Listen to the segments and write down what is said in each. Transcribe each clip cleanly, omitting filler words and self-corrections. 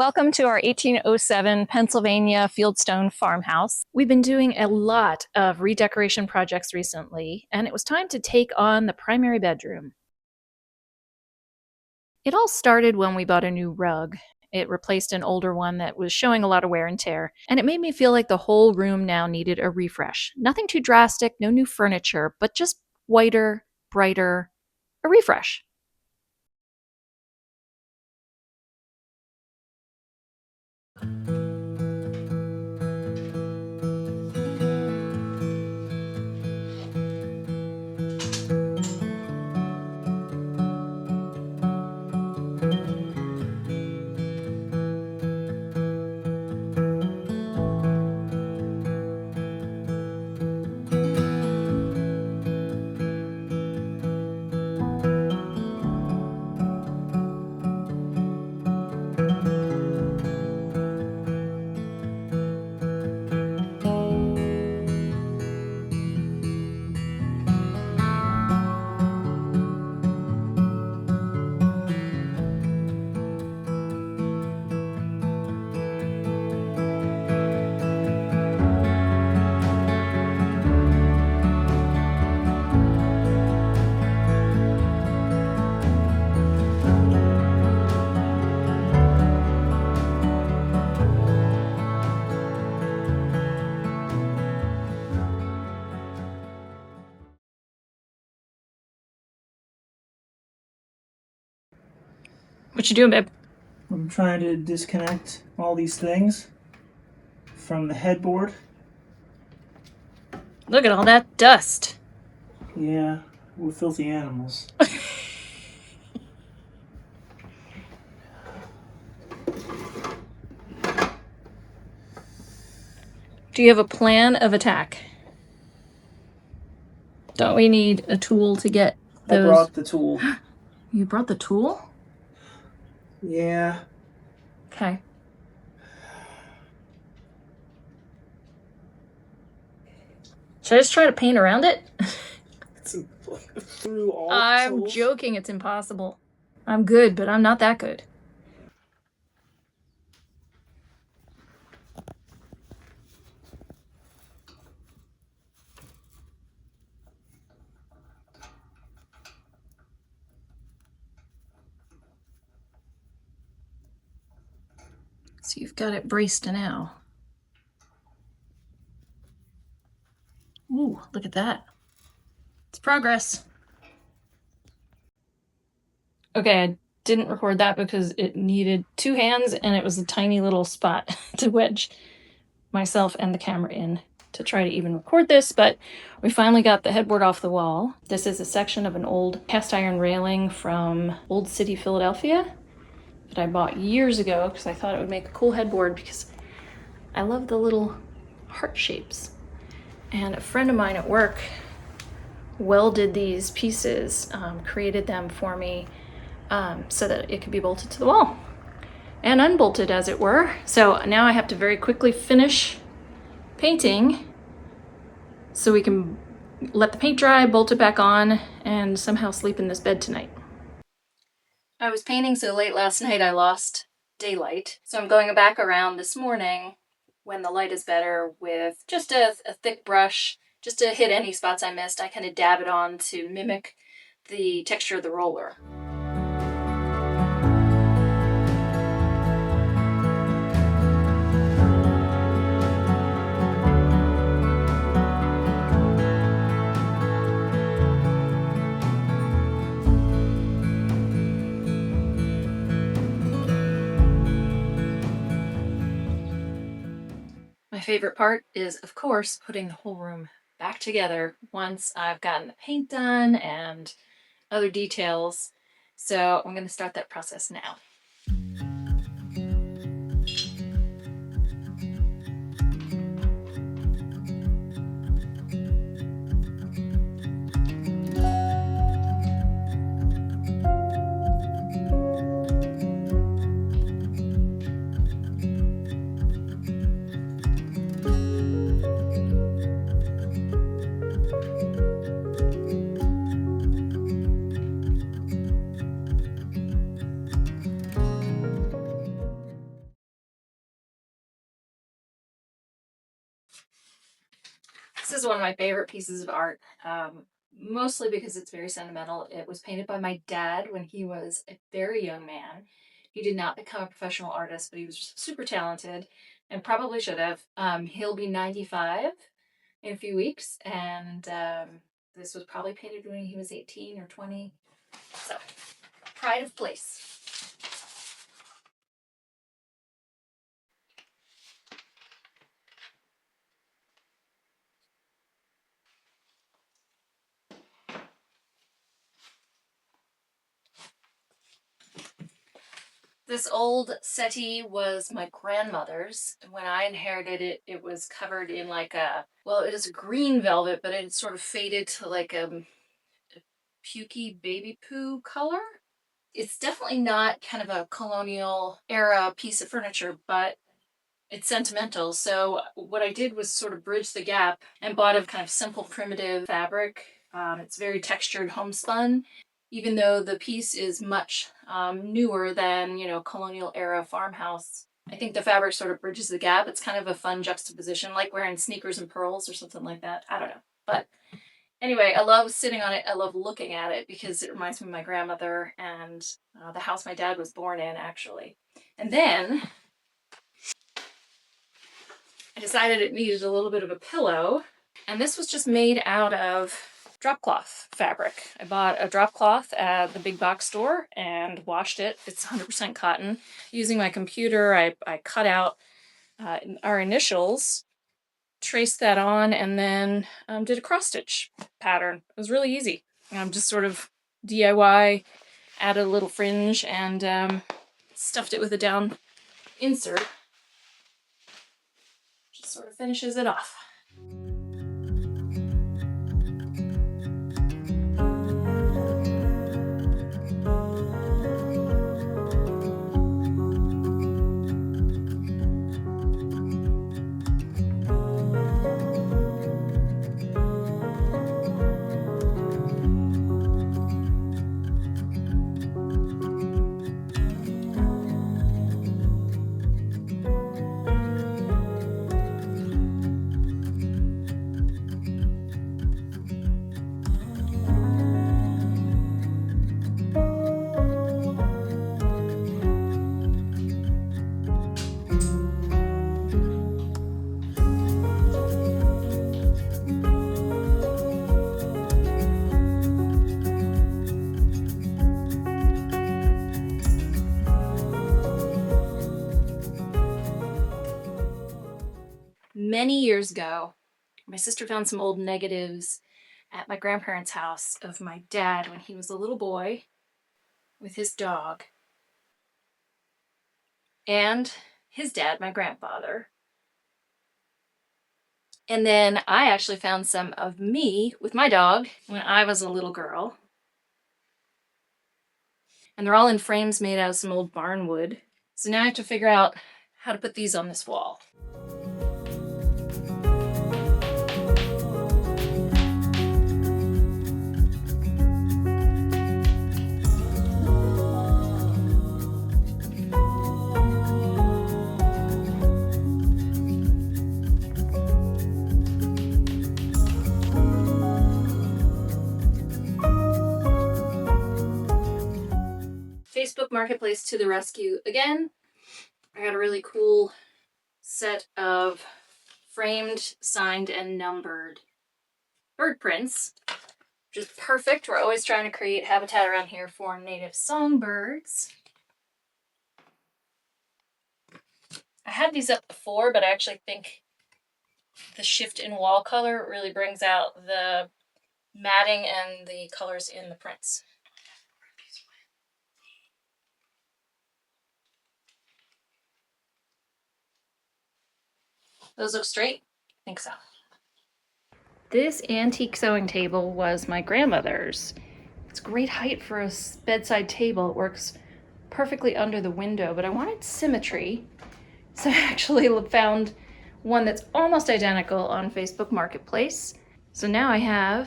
Welcome to our 1807 Pennsylvania fieldstone farmhouse. We've been doing a lot of redecoration projects recently, and it was time to take on the primary bedroom. It all started when we bought a new rug. It replaced an older one that was showing a lot of wear and tear, and it made me feel like the whole room now needed a refresh. Nothing too drastic, no new furniture, but just whiter, brighter, a refresh. What you doing, babe? I'm trying to disconnect all these things from the headboard. Look at all that dust. Yeah, we're filthy animals. Do you have a plan of attack? Don't we need a tool to get those? I brought the tool. You brought the tool? Yeah. Okay. Should I just try to paint around it? Through all I'm tools? joking, it's impossible. I'm good, but I'm not that good. So you've got it braced now. Ooh, look at that. It's progress. Okay, I didn't record that because it needed two hands and it was a tiny little spot to wedge myself and the camera in to try to even record this, but we finally got the headboard off the wall. This is a section of an old cast iron railing from Old City, Philadelphia that I bought years ago because I thought it would make a cool headboard because I love the little heart shapes. And a friend of mine at work welded these pieces, created them for me so that it could be bolted to the wall and unbolted, as it were. So now I have to very quickly finish painting so we can let the paint dry, bolt it back on, and somehow sleep in this bed tonight. I was painting so late last night I lost daylight, so I'm going back around this morning when the light is better with just a thick brush just to hit any spots I missed. I kind of dab it on to mimic the texture of the roller. My favorite part is, of course, putting the whole room back together once I've gotten the paint done and other details. So I'm going to start that process now. This is one of my favorite pieces of art, mostly because it's very sentimental. It was painted by my dad when he was a very young man. He did not become a professional artist, but he was super talented and probably should have. He'll be 95 in a few weeks, and this was probably painted when he was 18 or 20. So, pride of place. This old settee was my grandmother's. When I inherited it, it was covered in like a, well, it is a green velvet, but it had sort of faded to like a pukey baby poo color. It's definitely not kind of a colonial era piece of furniture, but it's sentimental. So what I did was sort of bridge the gap and bought a kind of simple primitive fabric. It's very textured homespun, even though the piece is much newer than, you know, colonial era farmhouse. I think the fabric sort of bridges the gap. It's kind of a fun juxtaposition, like wearing sneakers and pearls or something like that. I don't know. But anyway, I love sitting on it. I love looking at it because it reminds me of my grandmother and the house my dad was born in, actually. And then I decided it needed a little bit of a pillow, and this was just made out of drop cloth fabric. I bought a drop cloth at the big box store and washed it. It's 100% cotton. Using my computer, I cut out our initials, traced that on, and then did a cross stitch pattern. It was really easy. Just sort of DIY, added a little fringe, and stuffed it with a down insert. Just sort of finishes it off. Many years ago, my sister found some old negatives at my grandparents' house of my dad when he was a little boy with his dog. And his dad, my grandfather. And then I actually found some of me with my dog when I was a little girl. And they're all in frames made out of some old barn wood. So now I have to figure out how to put these on this wall. Facebook Marketplace to the rescue again. I got a really cool set of framed, signed, and numbered bird prints, which is perfect. We're always trying to create habitat around here for native songbirds. I had these up before, but I actually think the shift in wall color really brings out the matting and the colors in the prints. Those look straight? I think so. This antique sewing table was my grandmother's. It's great height for a bedside table. It works perfectly under the window, but I wanted symmetry. So I actually found one that's almost identical on Facebook Marketplace. So now I have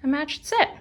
a matched set.